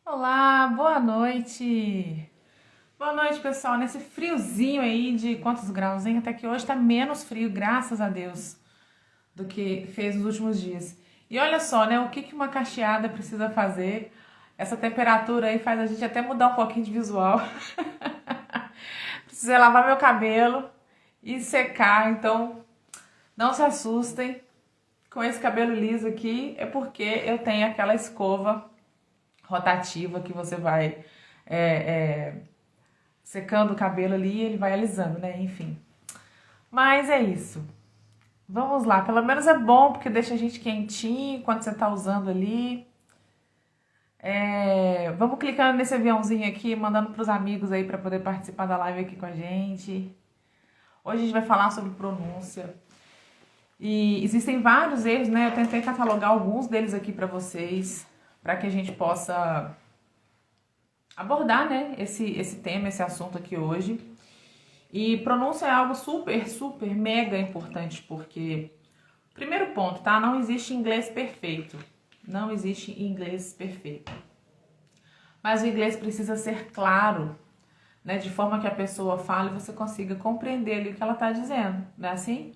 Olá, boa noite. Boa noite, pessoal. Nesse friozinho aí de quantos graus, hein? Até que hoje tá menos frio, graças a Deus, do que fez nos últimos dias. E olha só, né? O que que uma cacheada precisa fazer? Essa temperatura aí faz a gente até mudar um pouquinho de visual. Precisei lavar meu cabelo e secar, então não se assustem com esse cabelo liso aqui, é porque eu tenho aquela escova rotativa que você vai é, é, secando o cabelo ali e ele vai alisando, né? Enfim. Mas é isso. Vamos lá. Pelo menos é bom porque deixa a gente quentinho quando você tá usando ali. Vamos clicando nesse aviãozinho aqui, mandando pros amigos aí para poder participar da live aqui com a gente. Hoje a gente vai falar sobre pronúncia. E existem vários erros, né? Eu tentei catalogar alguns deles aqui para vocês, para que a gente possa abordar, né, esse tema, esse assunto aqui hoje. E pronúncia é algo super, super, mega importante, porque, primeiro ponto, tá? Não existe inglês perfeito. Não existe inglês perfeito. Mas o inglês precisa ser claro, né? De forma que a pessoa fale e você consiga compreender ali o que ela tá dizendo, não é assim?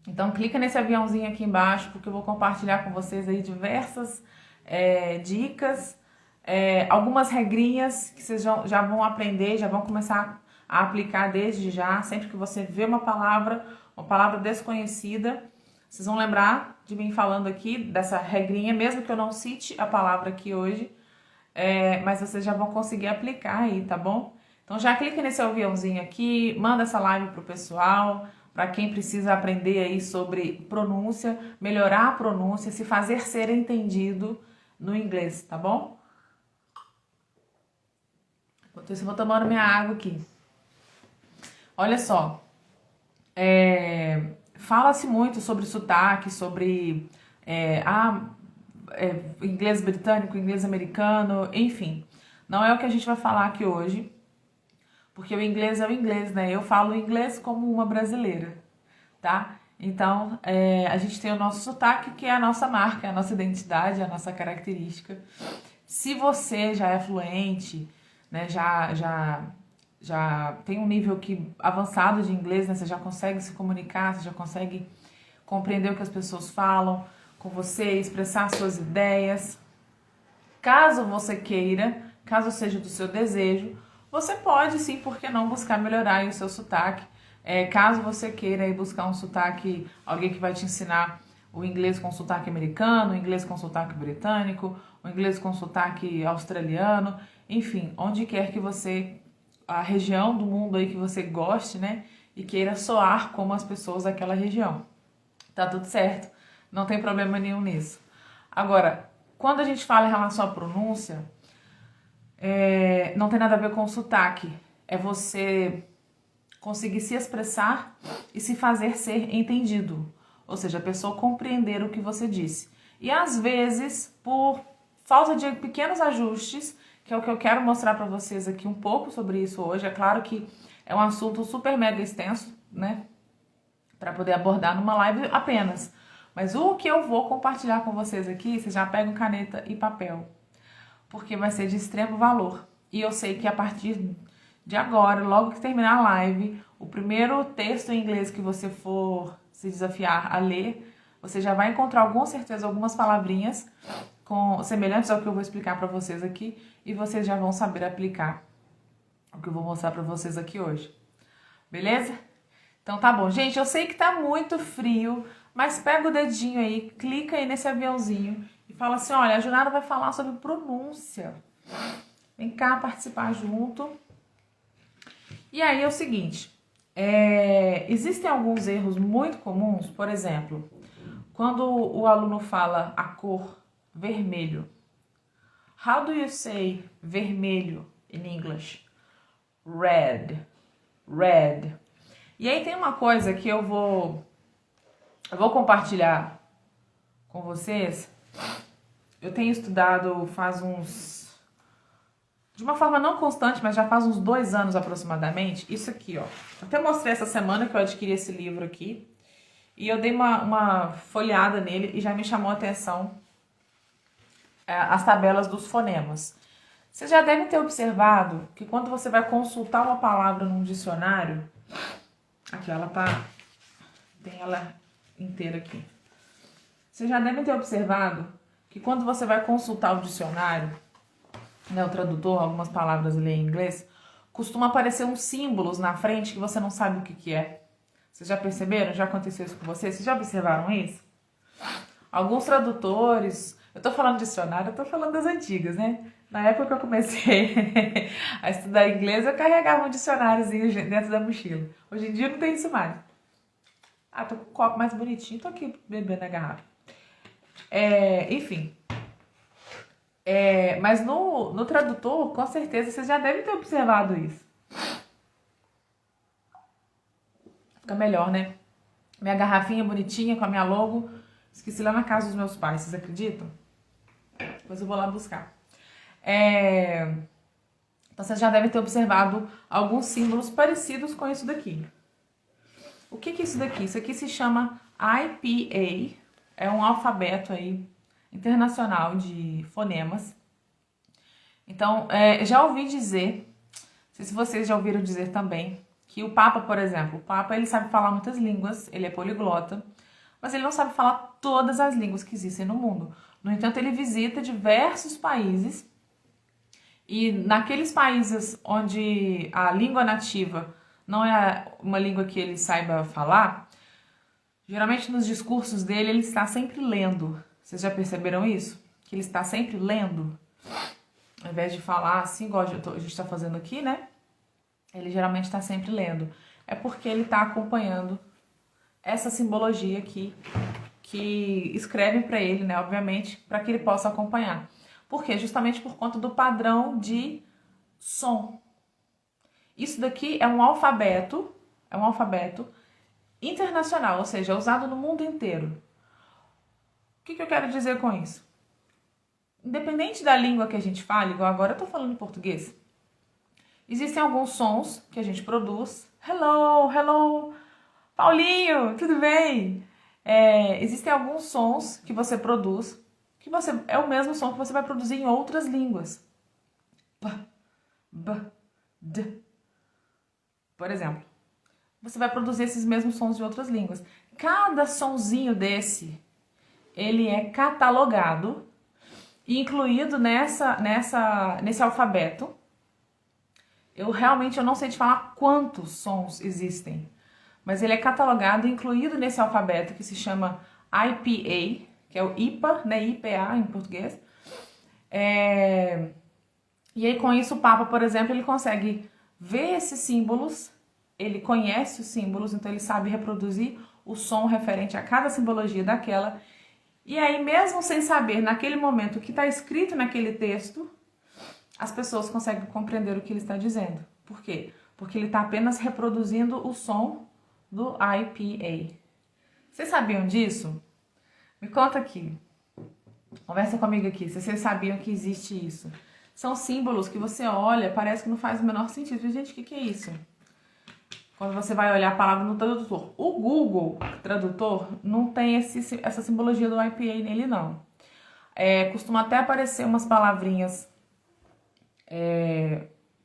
Então clica nesse aviãozinho aqui embaixo, porque eu vou compartilhar com vocês aí diversas dicas, algumas regrinhas que vocês já vão aprender, já vão começar a aplicar desde já. Sempre que você vê uma palavra desconhecida, vocês vão lembrar de mim falando aqui dessa regrinha, mesmo que eu não cite a palavra aqui hoje, mas vocês já vão conseguir aplicar aí, tá bom? Então já clica nesse aviãozinho aqui, manda essa live pro pessoal, para quem precisa aprender aí sobre pronúncia, melhorar a pronúncia, se fazer ser entendido no inglês, tá bom? Enquanto isso, eu vou tomando minha água aqui. Olha só, fala-se muito sobre sotaque, sobre inglês britânico, inglês americano, enfim. Não é o que a gente vai falar aqui hoje, porque o inglês é o inglês, né? Eu falo inglês como uma brasileira, tá? Então, a gente tem o nosso sotaque, que é a nossa marca, a nossa identidade, a nossa característica. Se você já é fluente, né, já tem um nível avançado de inglês, né, você já consegue se comunicar, você já consegue compreender o que as pessoas falam com você, expressar suas ideias. Caso você queira, caso seja do seu desejo, você pode sim, por que não, buscar melhorar aí o seu sotaque. Caso você queira aí buscar um sotaque, alguém que vai te ensinar o inglês com sotaque americano, o inglês com sotaque britânico, o inglês com sotaque australiano, enfim, onde quer que você, a região do mundo aí que você goste, né, e queira soar como as pessoas daquela região. Tá tudo certo, não tem problema nenhum nisso. Agora, quando a gente fala em relação à pronúncia, não tem nada a ver com o sotaque. É você conseguir se expressar e se fazer ser entendido. Ou seja, a pessoa compreender o que você disse. E às vezes, por falta de pequenos ajustes, que é o que eu quero mostrar para vocês aqui um pouco sobre isso hoje. É claro que é um assunto super mega extenso, né? Para poder abordar numa live apenas. Mas o que eu vou compartilhar com vocês aqui, vocês já pegam caneta e papel, porque vai ser de extremo valor. E eu sei que a partir de agora, logo que terminar a live, o primeiro texto em inglês que você for se desafiar a ler, você já vai encontrar com certeza algumas palavrinhas semelhantes ao que eu vou explicar para vocês aqui, e vocês já vão saber aplicar o que eu vou mostrar para vocês aqui hoje. Beleza? Então tá bom. Gente, eu sei que tá muito frio, mas pega o dedinho aí, clica aí nesse aviãozinho e fala assim, olha, a Junara vai falar sobre pronúncia. Vem cá participar junto. E aí é o seguinte, existem alguns erros muito comuns, por exemplo, quando o aluno fala a cor vermelho. How do you say vermelho in English? Red. Red. E aí tem uma coisa que eu vou compartilhar com vocês. Eu tenho estudado de uma forma não constante, mas já faz uns 2 anos aproximadamente, isso aqui, ó. Até mostrei essa semana que eu adquiri esse livro aqui, e eu dei uma folheada nele e já me chamou a atenção as tabelas dos fonemas. Você já deve ter observado que quando você vai consultar uma palavra num dicionário, aqui ela tem ela inteira aqui. Você já deve ter observado que quando você vai consultar o dicionário, né, o tradutor, algumas palavras ali em inglês, costuma aparecer uns símbolos na frente que você não sabe o que é. Vocês já perceberam? Já aconteceu isso com vocês? Vocês já observaram isso? Alguns tradutores... Eu tô falando de dicionário, eu tô falando das antigas, né? Na época que eu comecei a estudar inglês, eu carregava um dicionáriozinho dentro da mochila. Hoje em dia não tem isso mais. Ah, tô com um copo mais bonitinho, tô aqui bebendo a garrafa. Enfim. Mas no tradutor, com certeza, vocês já devem ter observado isso. Fica melhor, né? Minha garrafinha bonitinha com a minha logo. Esqueci lá na casa dos meus pais, vocês acreditam? Depois eu vou lá buscar. Então vocês já devem ter observado alguns símbolos parecidos com isso daqui. O que é isso daqui? Isso aqui se chama IPA. É um alfabeto aí internacional de fonemas. Então, já ouvi dizer, não sei se vocês já ouviram dizer também, que o Papa, por exemplo, o Papa ele sabe falar muitas línguas, ele é poliglota, mas ele não sabe falar todas as línguas que existem no mundo. No entanto, ele visita diversos países e naqueles países onde a língua nativa não é uma língua que ele saiba falar, geralmente nos discursos dele ele está sempre lendo. Vocês já perceberam isso? Que ele está sempre lendo? Ao invés de falar assim, igual a gente está fazendo aqui, né? Ele geralmente está sempre lendo. É porque ele está acompanhando essa simbologia aqui que escrevem para ele, né? Obviamente, para que ele possa acompanhar. Por quê? Justamente por conta do padrão de som. Isso daqui é um alfabeto internacional, ou seja, é usado no mundo inteiro. O que eu quero dizer com isso? Independente da língua que a gente fale, igual agora eu tô falando em português, existem alguns sons que a gente produz. Hello, hello, Paulinho, tudo bem? Existem alguns sons que você produz, que é o mesmo som que você vai produzir em outras línguas. P, B, D. Por exemplo, você vai produzir esses mesmos sons de outras línguas. Cada sonzinho desse, ele é catalogado e incluído nesse alfabeto. Eu realmente não sei te falar quantos sons existem, mas ele é catalogado e incluído nesse alfabeto que se chama IPA, que é o IPA, né? IPA em português. E aí com isso o Papa, por exemplo, ele consegue ver esses símbolos, ele conhece os símbolos, então ele sabe reproduzir o som referente a cada simbologia daquela. E aí, mesmo sem saber naquele momento o que está escrito naquele texto, as pessoas conseguem compreender o que ele está dizendo. Por quê? Porque ele está apenas reproduzindo o som do IPA. Vocês sabiam disso? Me conta aqui. Conversa comigo aqui, se vocês sabiam que existe isso. São símbolos que você olha, parece que não faz o menor sentido. Gente, o que é isso? Quando você vai olhar a palavra no tradutor. O Google Tradutor não tem essa simbologia do IPA nele, não. Costuma até aparecer umas palavrinhas,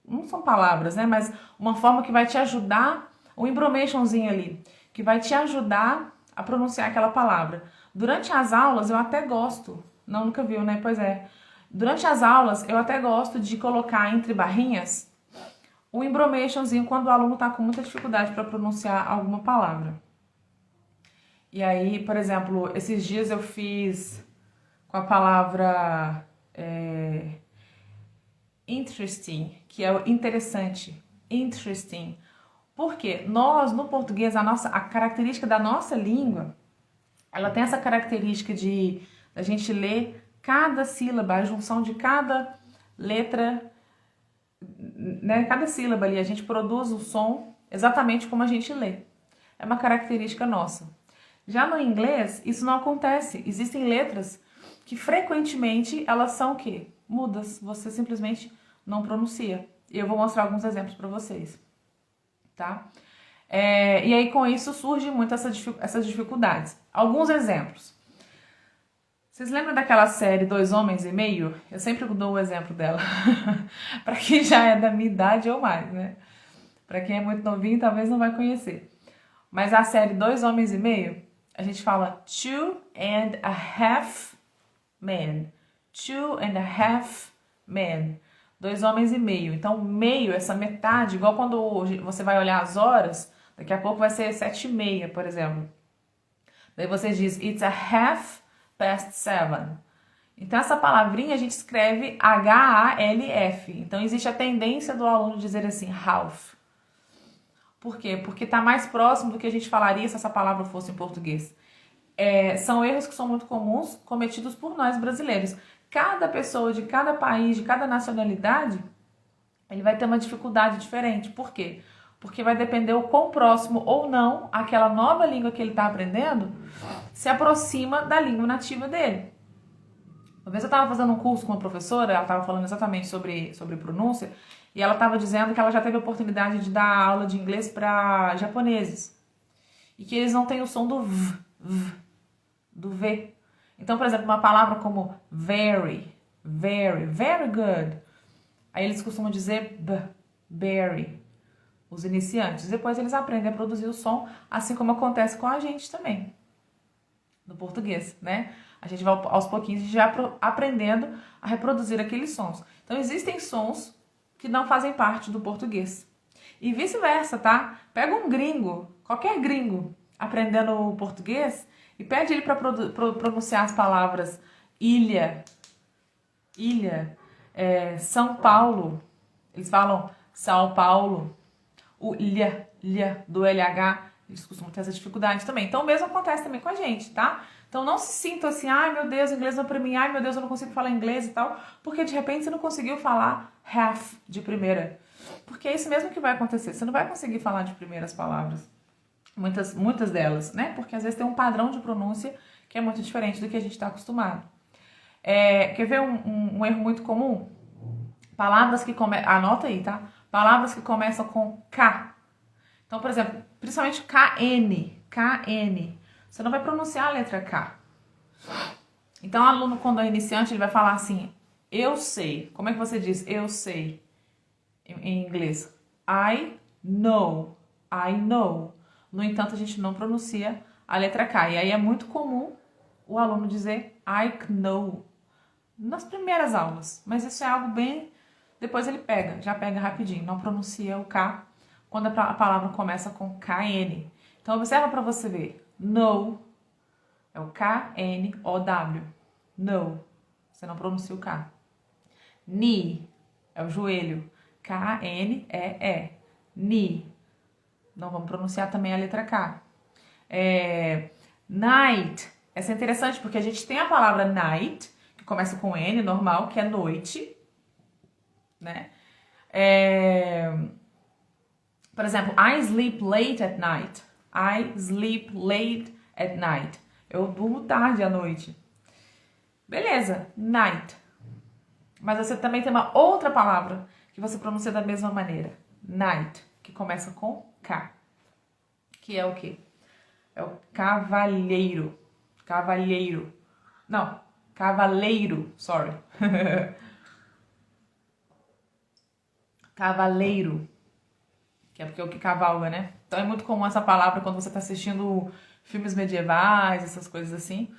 não são palavras, né? Mas uma forma que vai te ajudar, um embromationzinho ali, que vai te ajudar a pronunciar aquela palavra. Durante as aulas eu até gosto, não, nunca viu, né? Pois é. Durante as aulas eu até gosto de colocar entre barrinhas o embromationzinho quando o aluno está com muita dificuldade para pronunciar alguma palavra. E aí, por exemplo, esses dias eu fiz com a palavra interesting, que é o interessante. Interesting. Porque nós, no português, a característica da nossa língua, ela tem essa característica de a gente ler cada sílaba, a junção de cada letra, né? Cada sílaba ali, a gente produz o som exatamente como a gente lê. É uma característica nossa. Já no inglês, isso não acontece. Existem letras que frequentemente elas são o quê? Mudas. Você simplesmente não pronuncia. E eu vou mostrar alguns exemplos para vocês. Tá? E aí com isso surgem muito essas dificuldades. Alguns exemplos. Vocês lembram daquela série Dois Homens e Meio? Eu sempre dou o exemplo dela. Para quem já é da minha idade ou mais, né? Para quem é muito novinho, talvez não vai conhecer. Mas a série Dois Homens e Meio, a gente fala two and a half men. Two and a half men. Dois homens e meio. Então, meio, essa metade, igual quando você vai olhar as horas, daqui a pouco vai ser 7:30, por exemplo. Daí você diz, it's a half past 7. Então, essa palavrinha a gente escreve H-A-L-F. Então, existe a tendência do aluno dizer assim, half. Por quê? Porque está mais próximo do que a gente falaria se essa palavra fosse em português. São erros que são muito comuns, cometidos por nós brasileiros. Cada pessoa de cada país, de cada nacionalidade, ele vai ter uma dificuldade diferente. Por quê? Porque vai depender o quão próximo ou não aquela nova língua que ele está aprendendo se aproxima da língua nativa dele. Uma vez eu estava fazendo um curso com uma professora, ela estava falando exatamente sobre pronúncia, e ela estava dizendo que ela já teve a oportunidade de dar aula de inglês para japoneses. E que eles não têm o som do v, do V. Então, por exemplo, uma palavra como very, very good. Aí eles costumam dizer berry, os iniciantes. Depois eles aprendem a produzir o som, assim como acontece com a gente também, no português, né? A gente vai aos pouquinhos já aprendendo a reproduzir aqueles sons. Então, existem sons que não fazem parte do português. E vice-versa, tá? Pega um gringo, qualquer gringo, aprendendo português e pede ele para pronunciar as palavras ilha, São Paulo. Eles falam São Paulo. O ilha do LH, eles costumam ter essa dificuldade também. Então, o mesmo acontece também com a gente, tá? Então, não se sinta assim, ai meu Deus, o inglês não é pra mim, ai meu Deus, eu não consigo falar inglês e tal, porque de repente você não conseguiu falar half de primeira. Porque é isso mesmo que vai acontecer, você não vai conseguir falar de primeiras palavras. Muitas delas, né? Porque às vezes tem um padrão de pronúncia que é muito diferente do que a gente está acostumado. Quer ver um erro muito comum? Palavras que começam... Anota aí, tá? Palavras que começam com K. Então, por exemplo, principalmente KN. Você não vai pronunciar a letra K. Então, o aluno, quando é iniciante, ele vai falar assim, eu sei. Como é que você diz eu sei em inglês? I know. No entanto, a gente não pronuncia a letra K. E aí é muito comum o aluno dizer I know nas primeiras aulas. Mas isso é algo bem... Depois ele já pega rapidinho. Não pronuncia o K quando a palavra começa com KN. Então, observa para você ver. Know é o K-N-O-W. Know. Você não pronuncia o K. Knee é o joelho. K-N-E-E. Knee. Não vamos pronunciar também a letra K. Night. Essa é interessante porque a gente tem a palavra night, que começa com N, normal, que é noite. Né? Por exemplo, I sleep late at night. I sleep late at night. Eu durmo tarde à noite. Beleza, night. Mas você também tem uma outra palavra que você pronuncia da mesma maneira. Night, que começa com K. Que é o quê? É o cavalheiro. Cavaleiro, sorry. Cavaleiro. Que é porque é o que cavalga, né? Então é muito comum essa palavra quando você está assistindo filmes medievais, essas coisas assim.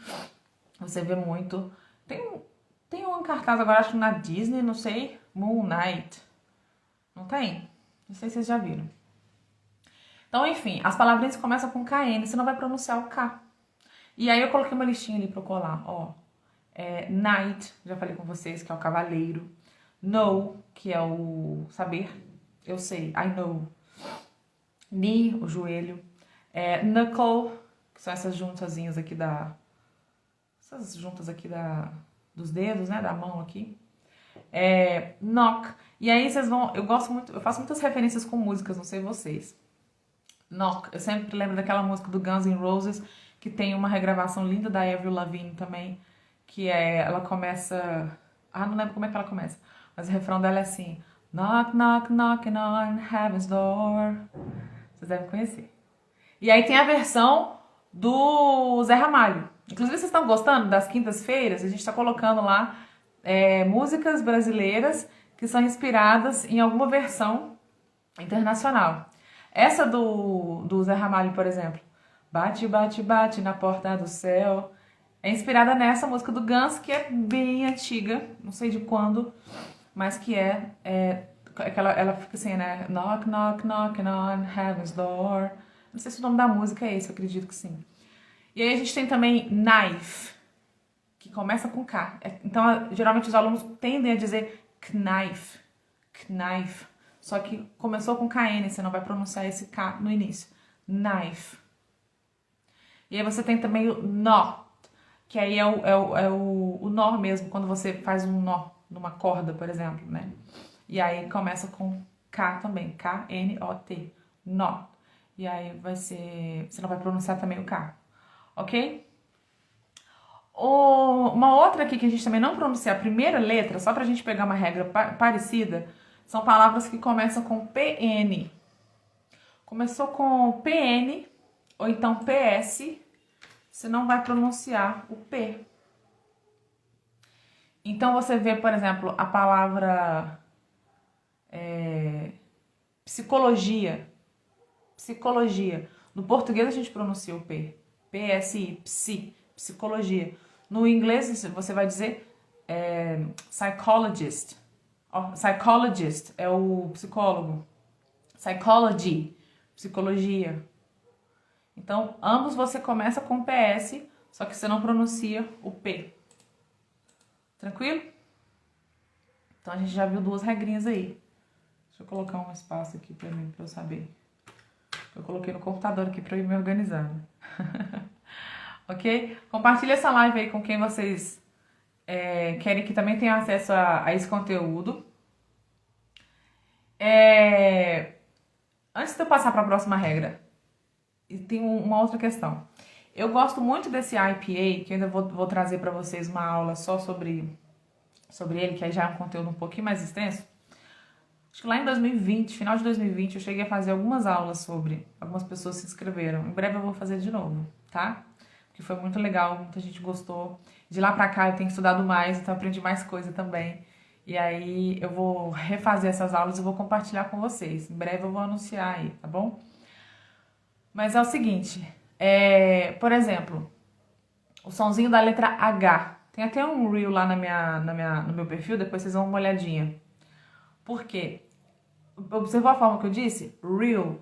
Você vê muito. Tem um cartaz agora, acho que na Disney, não sei. Moon Knight. Não tem? Não sei se vocês já viram. Então, enfim, as palavrinhas começam com KN, você não vai pronunciar o K. E aí eu coloquei uma listinha ali pra eu colar, ó. Knight, já falei com vocês, que é o cavaleiro. Know, que é o saber. Eu sei, I know. Knee, o joelho. Knuckle, que são essas juntazinhas aqui dos dedos, né? Da mão aqui. Knock. E aí vocês vão... Eu faço muitas referências com músicas, não sei vocês. Knock. Eu sempre lembro daquela música do Guns N' Roses, que tem uma regravação linda da Avril Lavigne também, que ela começa... não lembro como é que ela começa, mas o refrão dela é assim: knock, knock, knocking on heaven's door. Vocês devem conhecer. E aí tem a versão do Zé Ramalho, Inclusive, vocês estão gostando das quintas-feiras? A gente está colocando lá músicas brasileiras que são inspiradas em alguma versão internacional. Essa do Zé Ramalho, por exemplo, Bate, bate, bate na porta do céu, é inspirada nessa música do Guns, que é bem antiga, não sei de quando, mas que aquela, ela fica assim, né? Knock, knock, knock on heaven's door. Não sei se o nome da música é esse, eu acredito que sim. E aí a gente tem também knife, que começa com K. Então, geralmente os alunos tendem a dizer knife, knife. Só que começou com KN, você não vai pronunciar esse K no início. Knife. E aí você tem também o nó, que aí é o nó mesmo, quando você faz um nó numa corda, por exemplo, né? E aí começa com K também, K-N-O-T, nó. E aí vai ser, você não vai pronunciar também o K, ok? Uma outra aqui que a gente também não pronuncia a primeira letra, só pra gente pegar uma regra parecida, são palavras que começam com PN. Começou com PN ou então PS, você não vai pronunciar o P. Então você vê, por exemplo, a palavra psicologia. Psicologia. No português a gente pronuncia o P. PSI, psi, psicologia. No inglês você vai dizer psychologist. Psychologist é o psicólogo. Psychology, psicologia. Então, ambos você começa com PS, só que você não pronuncia o P. Tranquilo? Então, a gente já viu duas regrinhas aí. Deixa eu colocar um espaço aqui pra mim, pra eu saber. Eu coloquei no computador aqui pra eu ir me organizar. Né? Ok? Compartilha essa live aí com quem vocês querem que também tenha acesso a esse conteúdo. Antes de eu passar para a próxima regra, tem uma outra questão. Eu gosto muito desse IPA, que eu ainda vou trazer para vocês uma aula só sobre ele, que aí já é um conteúdo um pouquinho mais extenso. Acho que lá em 2020, final de 2020, eu cheguei a fazer algumas aulas sobre. Algumas pessoas se inscreveram. Em breve eu vou fazer de novo, tá? Porque foi muito legal, muita gente gostou. De lá pra cá eu tenho estudado mais, então aprendi mais coisa também. E aí eu vou refazer essas aulas e vou compartilhar com vocês. Em breve eu vou anunciar aí, tá bom? Mas é o seguinte, por exemplo, o sonzinho da letra H. Tem até um reel lá no meu perfil, depois vocês dão uma olhadinha. Por quê? Observou a forma que eu disse? Reel.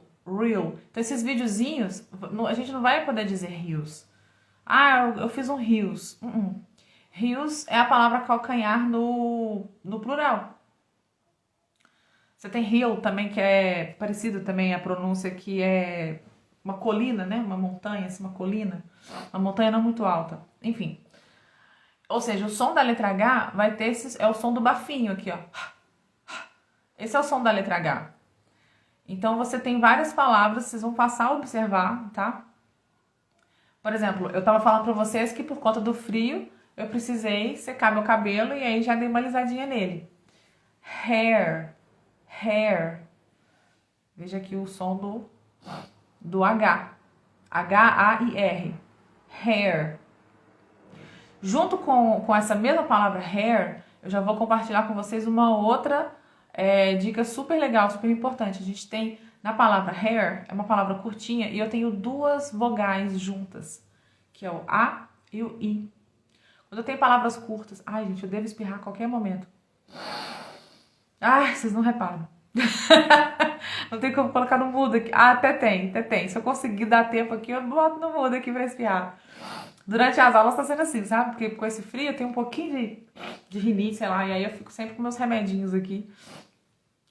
Então esses videozinhos, a gente não vai poder dizer reels. Ah, eu fiz um reels. Reels é a palavra calcanhar no plural. Você tem hill também, que é parecido também a pronúncia, que é uma colina, né? Uma montanha, assim, uma colina. Uma montanha não muito alta. Enfim. Ou seja, o som da letra H vai ter é o som do bafinho aqui, ó. Esse é o som da letra H. Então, você tem várias palavras, vocês vão passar a observar, tá? Por exemplo, eu tava falando pra vocês que por conta do frio, eu precisei secar meu cabelo e aí já dei uma alisadinha nele. Hair. Veja aqui o som do H. H-A-I-R. Hair. Junto com essa mesma palavra hair, eu já vou compartilhar com vocês uma outra dica super legal, super importante. A gente tem, na palavra hair, é uma palavra curtinha, e eu tenho duas vogais juntas, que é o A e o I. Quando eu tenho palavras curtas, ai gente, eu devo espirrar a qualquer momento. Ai, vocês não reparam. Não tem como colocar no mudo aqui. Ah, até tem. Se eu conseguir dar tempo aqui, eu boto no mudo aqui pra espirrar. Durante as aulas tá sendo assim, sabe? Porque com esse frio eu tenho um pouquinho de rinite, sei lá, e aí eu fico sempre com meus remedinhos aqui,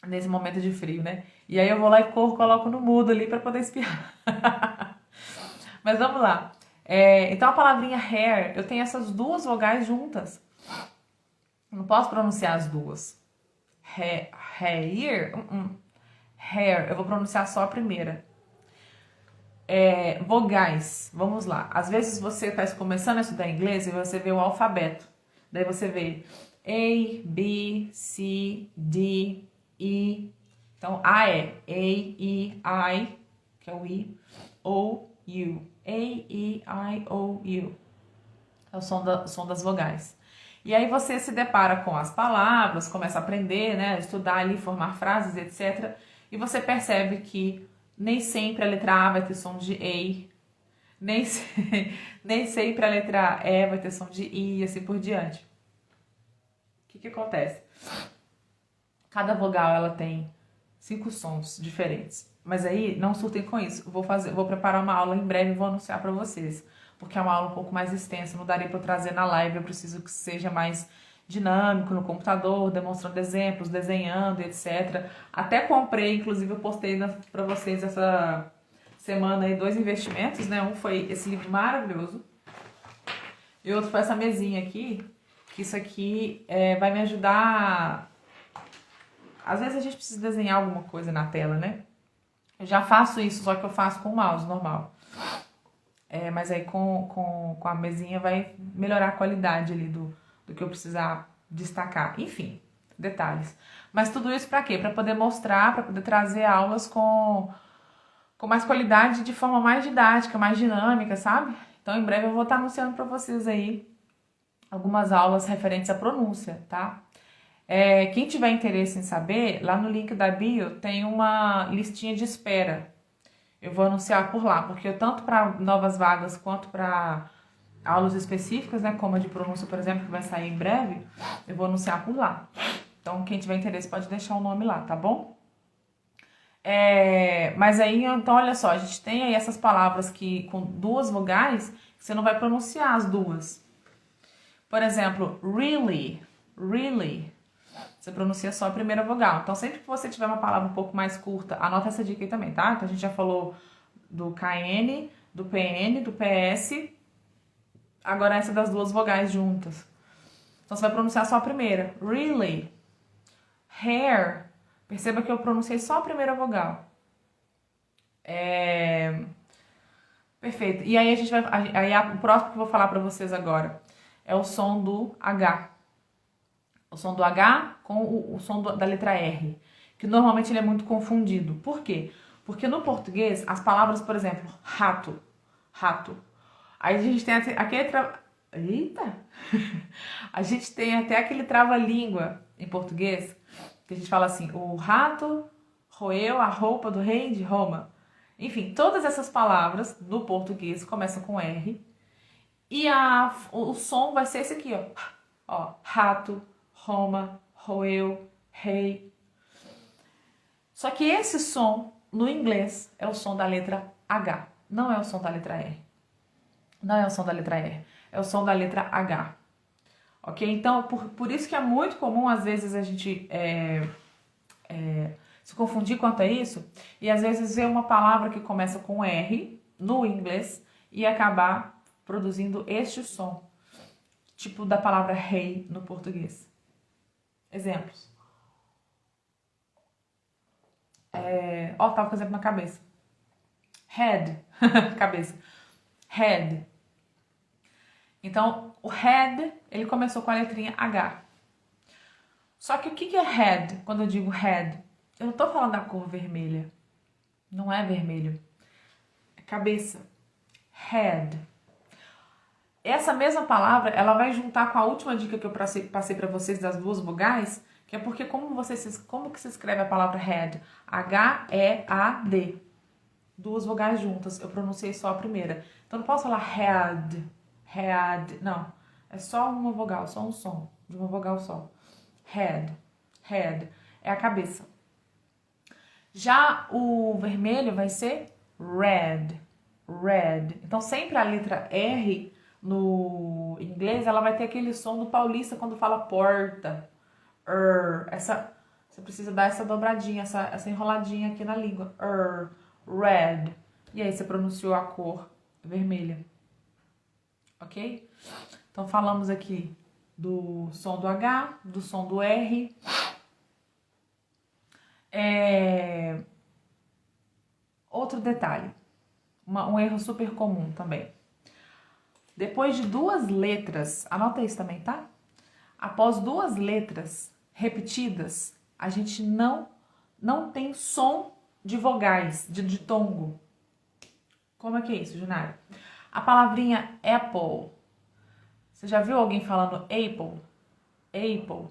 nesse momento de frio, né? E aí eu vou lá e coloco no mudo ali pra poder espirrar. Mas vamos lá. Então a palavrinha hair, eu tenho essas duas vogais juntas. Eu não posso pronunciar as duas. Hair. Hair, eu vou pronunciar só a primeira. Vogais, vamos lá. Às vezes você está começando a estudar inglês e você vê o alfabeto. Daí você vê A, B, C, D, E. Então, A é A, E, I, que é o I, O, U. A, E, I, O, U. É o som das vogais. E aí você se depara com as palavras, começa a aprender, né, estudar ali, formar frases, etc. E você percebe que nem sempre a letra A vai ter som de EI, nem sempre a letra E vai ter som de I e assim por diante. O que acontece? Cada vogal ela tem 5 sons diferentes. Mas aí não surtem com isso. Vou preparar uma aula em breve e vou anunciar para vocês. Porque é uma aula um pouco mais extensa, não daria para eu trazer na live, eu preciso que seja mais dinâmico no computador, demonstrando exemplos, desenhando, etc. Até comprei, inclusive eu postei para vocês essa semana aí 2 investimentos, né? Um foi esse livro maravilhoso e outro foi essa mesinha aqui, que isso aqui vai me ajudar. Às vezes a gente precisa desenhar alguma coisa na tela, né? Eu já faço isso, só que eu faço com o mouse normal. Mas aí com a mesinha vai melhorar a qualidade ali do que eu precisar destacar. Enfim, detalhes. Mas tudo isso para quê? Para poder mostrar, para poder trazer aulas com mais qualidade, de forma mais didática, mais dinâmica, sabe? Então, em breve eu vou estar anunciando para vocês aí algumas aulas referentes à pronúncia, tá? Quem tiver interesse em saber, lá no link da bio tem uma listinha de espera. Eu vou anunciar por lá, porque tanto para novas vagas quanto para aulas específicas, né, como a de pronúncia, por exemplo, que vai sair em breve, eu vou anunciar por lá. Então, quem tiver interesse pode deixar o nome lá, tá bom? Mas aí, então, olha só, a gente tem aí essas palavras que com 2 vogais, que você não vai pronunciar as duas. Por exemplo, really, really. Você pronuncia só a primeira vogal. Então, sempre que você tiver uma palavra um pouco mais curta, anota essa dica aí também, tá? Então, a gente já falou do KN, do PN, do PS. Agora, essa das 2 vogais juntas. Então, você vai pronunciar só a primeira. Really. Hair. Perceba que eu pronunciei só a primeira vogal. Perfeito. E aí, o próximo que eu vou falar pra vocês agora é o som do H. O som do H com o som da letra R, que normalmente ele é muito confundido. Por quê? Porque no português, as palavras, por exemplo, rato, rato. Aí a gente tem aquele Eita! A gente tem até aquele trava-língua em português, que a gente fala assim, o rato roeu a roupa do rei de Roma. Enfim, todas essas palavras no português começam com R. E o som vai ser esse aqui, ó, rato, Roma, roeu, rei. Só que esse som, no inglês, é o som da letra H. Não é o som da letra R. Não é o som da letra R. É o som da letra H. Ok? Então, por isso que é muito comum, às vezes, a gente se confundir quanto a isso. E, às vezes, ver uma palavra que começa com R, no inglês, e acabar produzindo este som. Tipo da palavra rei no português. Exemplos. Tava com exemplo na cabeça. Head. Cabeça. Head. Então, o head, ele começou com a letrinha H. Só que o que é head, quando eu digo head? Eu não tô falando da cor vermelha. Não é vermelho. É cabeça. Head. Essa mesma palavra, ela vai juntar com a última dica que eu passei para vocês das 2 vogais, que é porque como que se escreve a palavra head? H-E-A-D. 2 vogais juntas. Eu pronunciei só a primeira. Então não posso falar head, head. Não. É só uma vogal, só um som de uma vogal só. Head, head. É a cabeça. Já o vermelho vai ser red, red. Então sempre a letra R no inglês, ela vai ter aquele som do paulista quando fala porta. Você precisa dar essa dobradinha, essa enroladinha aqui na língua. Red. E aí você pronunciou a cor vermelha. Ok? Então falamos aqui do som do H, do som do R. Outro detalhe. Um erro super comum também. Depois de 2 letras, anota isso também, tá? Após 2 letras repetidas, a gente não tem som de vogais, de tongo. Como é que é isso, Junário? A palavrinha apple. Você já viu alguém falando apple? Apple.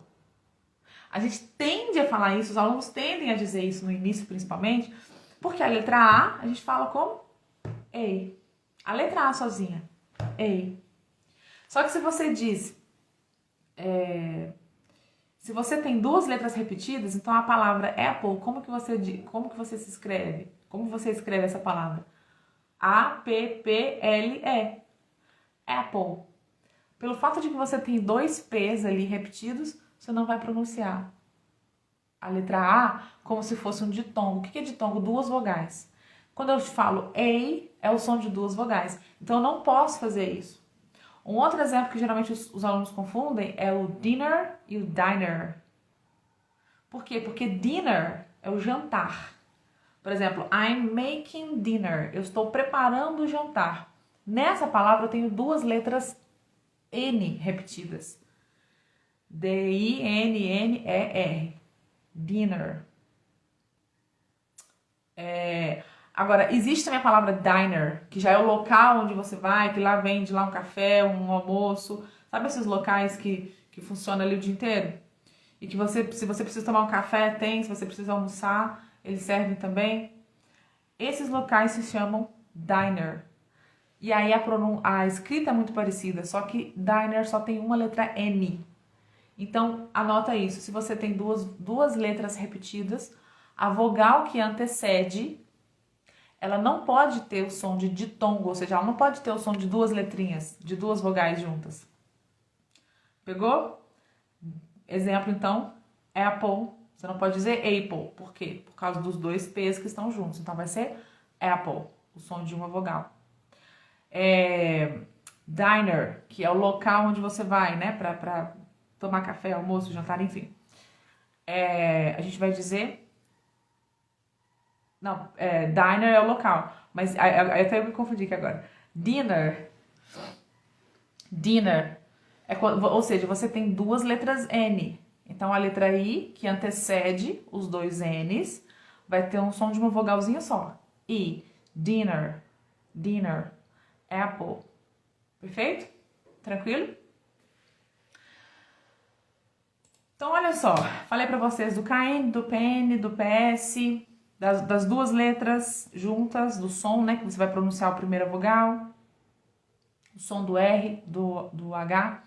A gente tende a falar isso, os alunos tendem a dizer isso no início principalmente, porque a letra A gente fala como? A. A letra A sozinha. A. Só que se você diz... se você tem duas letras repetidas, então a palavra apple, como que você se escreve? Como você escreve essa palavra? A-P-P-L-E. Apple. Pelo fato de que você tem dois P's ali repetidos, você não vai pronunciar a letra A como se fosse um ditongo. O que é ditongo? Duas vogais. Quando eu falo A, é o som de duas vogais. Então eu não posso fazer isso. Um outro exemplo que geralmente os alunos confundem é o dinner e o diner. Por quê? Porque dinner é o jantar. Por exemplo, I'm making dinner. Eu estou preparando o jantar. Nessa palavra eu tenho duas letras N repetidas. D-I-N-N-E-R. Dinner. Agora, existe também a palavra diner, que já é o local onde você vai, que lá vende lá um café, um almoço. Sabe esses locais que funcionam ali o dia inteiro? E que se você precisa tomar um café, tem. Se você precisa almoçar, eles servem também. Esses locais se chamam diner. E aí a escrita é muito parecida, só que diner só tem uma letra N. Então, anota isso. Se você tem duas letras repetidas, a vogal que antecede, ela não pode ter o som de ditongo, ou seja, ela não pode ter o som de duas letrinhas, de duas vogais juntas. Pegou? Exemplo, então, apple. Você não pode dizer apple. Por quê? Por causa dos dois P's que estão juntos. Então, vai ser apple, o som de uma vogal. Diner, que é o local onde você vai, né, pra tomar café, almoço, jantar, enfim. A gente vai dizer... Não, diner é o local. Mas até eu me confundi aqui agora. Dinner. Ou seja, você tem duas letras N. Então, a letra I, que antecede os dois N's, vai ter um som de uma vogalzinha só. I. Dinner. Dinner. Apple. Perfeito? Tranquilo? Então, olha só. Falei pra vocês do KN, do PN, do PS... Das duas letras juntas, do som, né? Que você vai pronunciar a primeira vogal. O som do R, do H.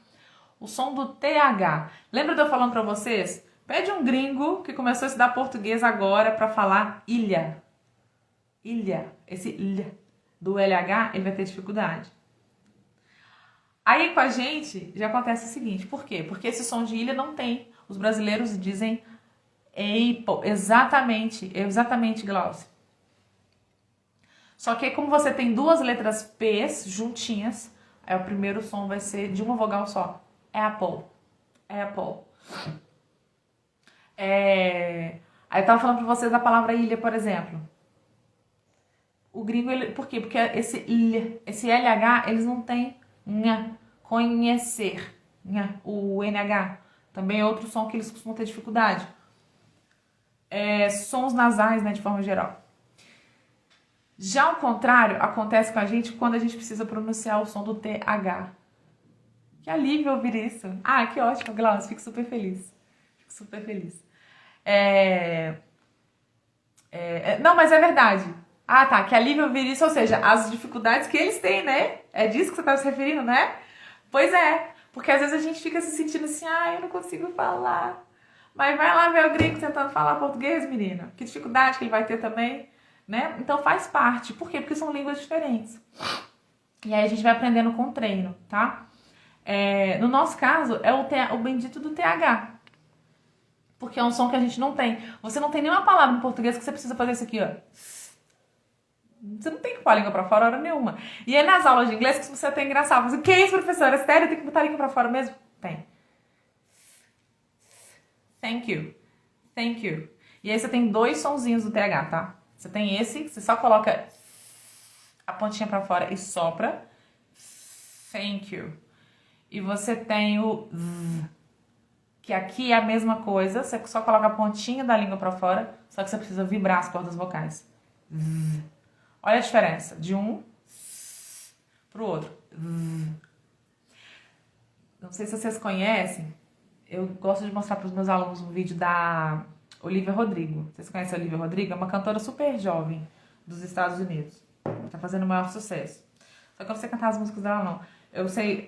O som do TH. Lembra de eu falando pra vocês? Pede um gringo que começou a estudar português agora pra falar ilha. Ilha. Esse ilha do LH, ele vai ter dificuldade. Aí com a gente já acontece o seguinte. Por quê? Porque esse som de ilha não tem. Os brasileiros dizem... Apple, exatamente, Glaucio. Só que como você tem duas letras P's juntinhas, o primeiro som vai ser de uma vogal só. Apple. Aí eu tava falando pra vocês da palavra ilha, por exemplo. O gringo, por quê? Porque esse LH, eles não têm conhecer, o NH. Também é outro som que eles costumam ter dificuldade. Sons nasais, né, de forma geral. Já ao contrário, acontece com a gente quando a gente precisa pronunciar o som do TH. Que alívio ouvir isso. Ah, que ótimo, Glaucio, fico super feliz. Não, mas é verdade. Ah, tá, que alívio ouvir isso, ou seja, as dificuldades que eles têm, né? É disso que você tá se referindo, né? Pois é, porque às vezes a gente fica se sentindo assim, eu não consigo falar. Mas vai lá ver o gringo tentando falar português, menina. Que dificuldade que ele vai ter também, né? Então faz parte. Por quê? Porque são línguas diferentes. E aí a gente vai aprendendo com o treino, tá? No nosso caso, é o bendito do TH. Porque é um som que a gente não tem. Você não tem nenhuma palavra em português que você precisa fazer isso aqui, ó. Você não tem que pôr a língua pra fora hora nenhuma. E aí nas aulas de inglês que você tem engraçado. Você, o que é isso, professora? É sério? Tem que botar a língua pra fora mesmo? Tem. Thank you. E aí você tem dois sonzinhos do TH, tá? Você tem esse, que você só coloca a pontinha pra fora e sopra. Thank you. E você tem o Z, que aqui é a mesma coisa, você só coloca a pontinha da língua pra fora, só que você precisa vibrar as cordas vocais. Z. Olha a diferença de um pro outro. Z. Não sei se vocês conhecem, eu gosto de mostrar para os meus alunos um vídeo da Olivia Rodrigo. Vocês conhecem a Olivia Rodrigo? É uma cantora super jovem dos Estados Unidos. Tá fazendo o maior sucesso. Só que eu não sei cantar as músicas dela, não. Eu sei...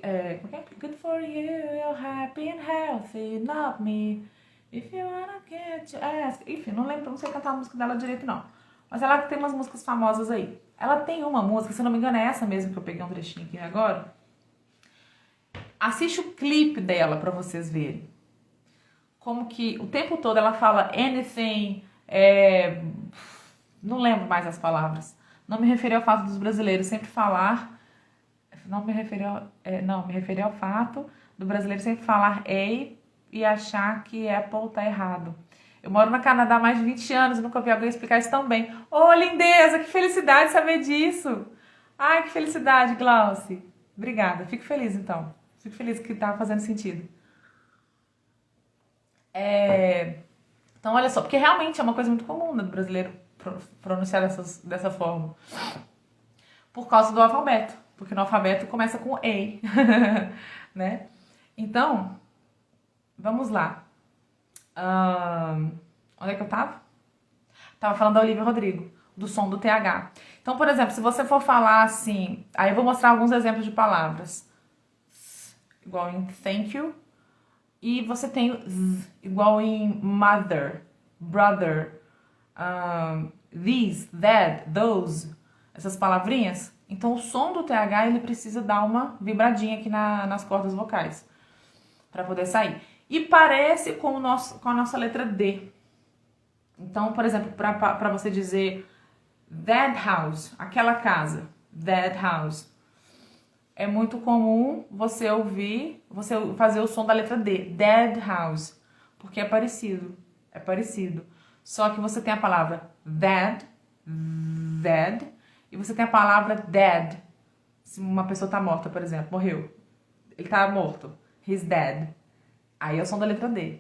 Good for you, you're happy and healthy, not me. If you wanna get you ask... Enfim, não sei cantar a música dela direito, não. Mas ela tem umas músicas famosas aí. Ela tem uma música, se não me engano é essa mesmo que eu peguei um trechinho aqui agora. Assiste o clipe dela pra vocês verem. Como que o tempo todo ela fala anything, não lembro mais as palavras. Não me referi ao fato dos brasileiros sempre falar, me referi ao fato do brasileiro sempre falar ei e achar que Apple tá errado. Eu moro no Canadá há mais de 20 anos e nunca vi alguém explicar isso tão bem. Ô, lindeza, que felicidade saber disso. Ai, que felicidade, Glauci. Obrigada, fico feliz então. Fico feliz que tá fazendo sentido. Então, olha só, porque realmente é uma coisa muito comum, né, do brasileiro pronunciar dessa forma. Por causa do alfabeto. Porque no alfabeto começa com E, né? Então, vamos lá. Onde é que eu tava? Tava falando da Olivia Rodrigo, do som do TH. Então, por exemplo, se você for falar assim... Aí eu vou mostrar alguns exemplos de palavras. Igual em thank you. E você tem o z, igual em mother, brother, these, that, those, essas palavrinhas. Então, o som do TH, ele precisa dar uma vibradinha aqui nas cordas vocais, para poder sair. E parece com a nossa letra D. Então, por exemplo, para você dizer that house, aquela casa, that house. É muito comum você fazer o som da letra D, dead house, porque é parecido. Só que você tem a palavra that, e você tem a palavra dead. Se uma pessoa tá morta, por exemplo, morreu. Ele tá morto. He's dead. Aí é o som da letra D.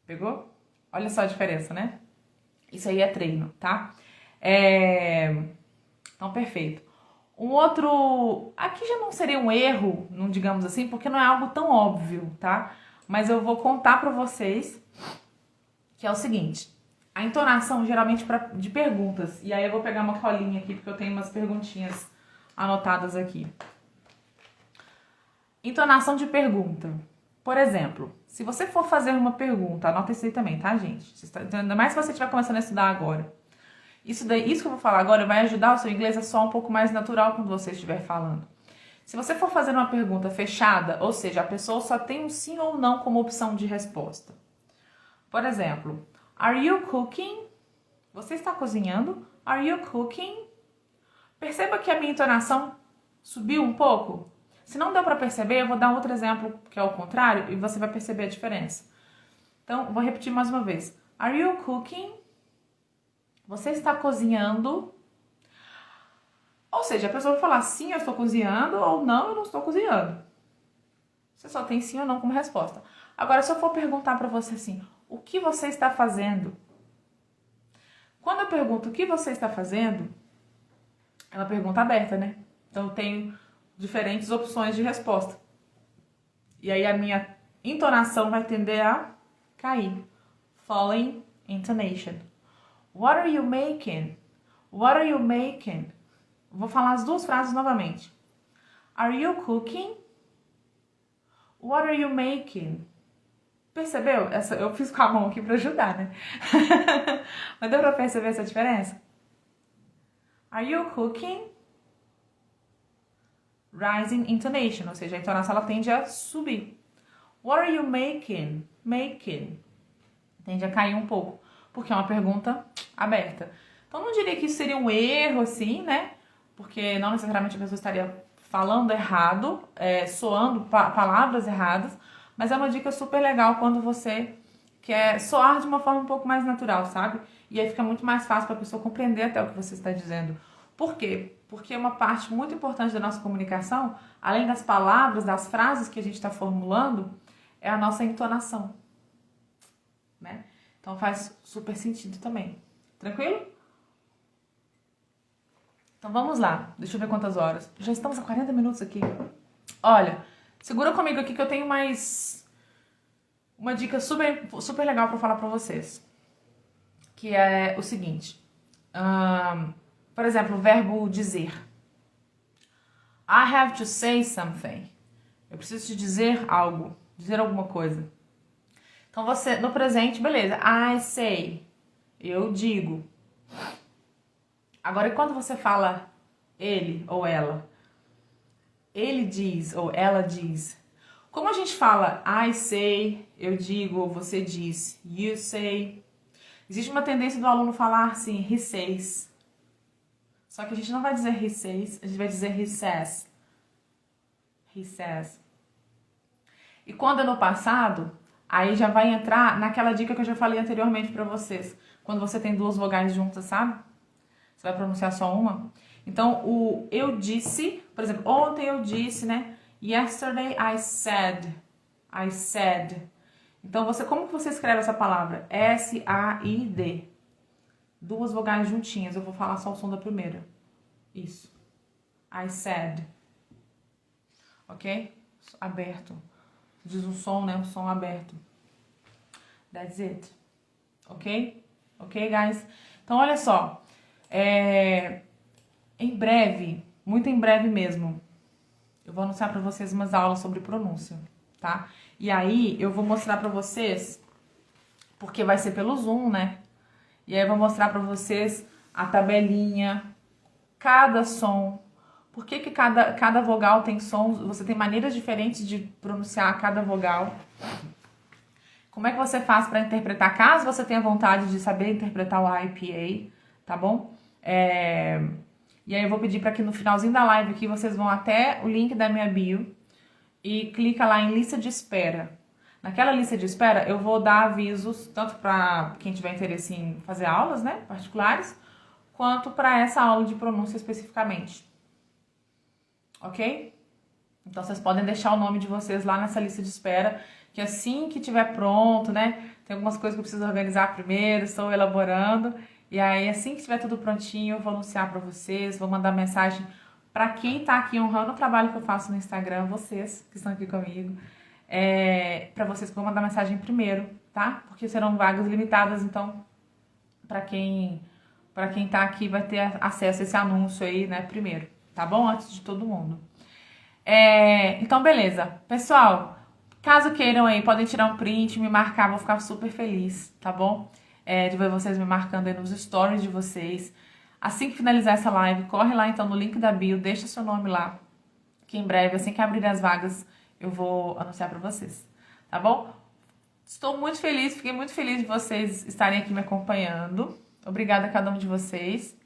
Pegou? Olha só a diferença, né? Isso aí é treino, tá? Então, perfeito. Um outro... Aqui já não seria um erro, não digamos assim, porque não é algo tão óbvio, tá? Mas eu vou contar pra vocês que é o seguinte. A entonação, geralmente, de perguntas. E aí eu vou pegar uma colinha aqui, porque eu tenho umas perguntinhas anotadas aqui. Entonação de pergunta. Por exemplo, se você for fazer uma pergunta, anota isso aí também, tá, gente? Ainda mais se você estiver começando a estudar agora. Isso que eu vou falar agora vai ajudar o seu inglês a soar um pouco mais natural quando você estiver falando. Se você for fazer uma pergunta fechada, ou seja, a pessoa só tem um sim ou não como opção de resposta. Por exemplo, are you cooking? Você está cozinhando? Are you cooking? Perceba que a minha entonação subiu um pouco. Se não deu para perceber, eu vou dar outro exemplo que é o contrário e você vai perceber a diferença. Então, vou repetir mais uma vez. Are you cooking? Você está cozinhando? Ou seja, a pessoa vai falar sim, eu estou cozinhando, ou não, eu não estou cozinhando. Você só tem sim ou não como resposta. Agora, se eu for perguntar para você assim, o que você está fazendo? Quando eu pergunto o que você está fazendo, é uma pergunta aberta, né? Então, eu tenho diferentes opções de resposta. E aí, a minha entonação vai tender a cair. Falling intonation. What are you making? What are you making? Vou falar as duas frases novamente. Are you cooking? What are you making? Percebeu? Eu fiz com a mão aqui para ajudar, né? Mas deu para perceber essa diferença? Are you cooking? Rising intonation, ou seja, a entonação ela tende a subir. What are you making? Making. Tende a cair um pouco, porque é uma pergunta aberta. Então, não diria que isso seria um erro, assim, né? Porque não necessariamente a pessoa estaria falando errado, soando palavras erradas, mas é uma dica super legal quando você quer soar de uma forma um pouco mais natural, sabe? E aí fica muito mais fácil para a pessoa compreender até o que você está dizendo. Por quê? Porque uma parte muito importante da nossa comunicação, além das palavras, das frases que a gente está formulando, é a nossa entonação, né? Então faz super sentido também. Tranquilo? Então vamos lá. Deixa eu ver quantas horas. Já estamos a 40 minutos aqui. Olha, Segura comigo aqui que eu tenho mais uma dica super, super legal para falar para vocês. Que é o seguinte. Por exemplo, o verbo dizer. I have to say something. Eu preciso te dizer algo. Dizer alguma coisa. Então você, no presente, beleza. I say. Eu digo. Agora, quando você fala ele ou ela, ele diz ou ela diz. Como a gente fala I say, eu digo, ou você diz, you say. Existe uma tendência do aluno falar assim, he says. Só que a gente não vai dizer he says, a gente vai dizer he says. He says. E quando é no passado, aí já vai entrar naquela dica que eu já falei anteriormente pra vocês. Quando você tem duas vogais juntas, sabe? Você vai pronunciar só uma. Então, o eu disse, por exemplo, ontem eu disse, né? Yesterday I said. I said. Então, como que você escreve essa palavra? S-A-I-D. Duas vogais juntinhas. Eu vou falar só o som da primeira. Isso. I said. Ok? Aberto. Diz um som, né? Um som aberto. That's it. Ok? Ok, guys? Então, olha só. Em breve, muito em breve mesmo, eu vou anunciar pra vocês umas aulas sobre pronúncia, tá? E aí, eu vou mostrar pra vocês, porque vai ser pelo Zoom, né? E aí eu vou mostrar pra vocês a tabelinha, cada som, por que cada vogal tem sons, você tem maneiras diferentes de pronunciar cada vogal. Como é que você faz pra interpretar, caso você tenha vontade de saber interpretar o IPA, tá bom? E aí eu vou pedir para que no finalzinho da live aqui vocês vão até o link da minha bio e clica lá em lista de espera. Naquela lista de espera eu vou dar avisos tanto para quem tiver interesse em fazer aulas, né, particulares, quanto para essa aula de pronúncia especificamente. Ok? Então vocês podem deixar o nome de vocês lá nessa lista de espera, que assim que tiver pronto, né, tem algumas coisas que eu preciso organizar primeiro, estou elaborando. E aí, assim que estiver tudo prontinho, eu vou anunciar pra vocês, vou mandar mensagem pra quem tá aqui honrando o trabalho que eu faço no Instagram, vocês que estão aqui comigo, pra vocês que eu vou mandar mensagem primeiro, tá? Porque serão vagas limitadas, então, pra quem tá aqui vai ter acesso a esse anúncio aí, né, primeiro, tá bom? Antes de todo mundo. Então, beleza. Pessoal, caso queiram aí, podem tirar um print, me marcar, vou ficar super feliz, tá bom? De ver vocês me marcando aí nos stories de vocês. Assim que finalizar essa live, corre lá então no link da bio, deixa seu nome lá, que em breve, assim que abrir as vagas, eu vou anunciar pra vocês, tá bom? Estou muito feliz, fiquei muito feliz de vocês estarem aqui me acompanhando. Obrigada a cada um de vocês.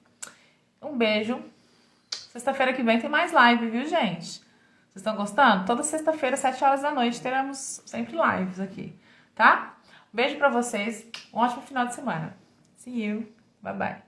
Um beijo. Sexta-feira que vem tem mais live, viu, gente? Vocês estão gostando? Toda sexta-feira, 7 horas da noite, teremos sempre lives aqui, tá? Beijo pra vocês, um ótimo final de semana. See you, bye bye.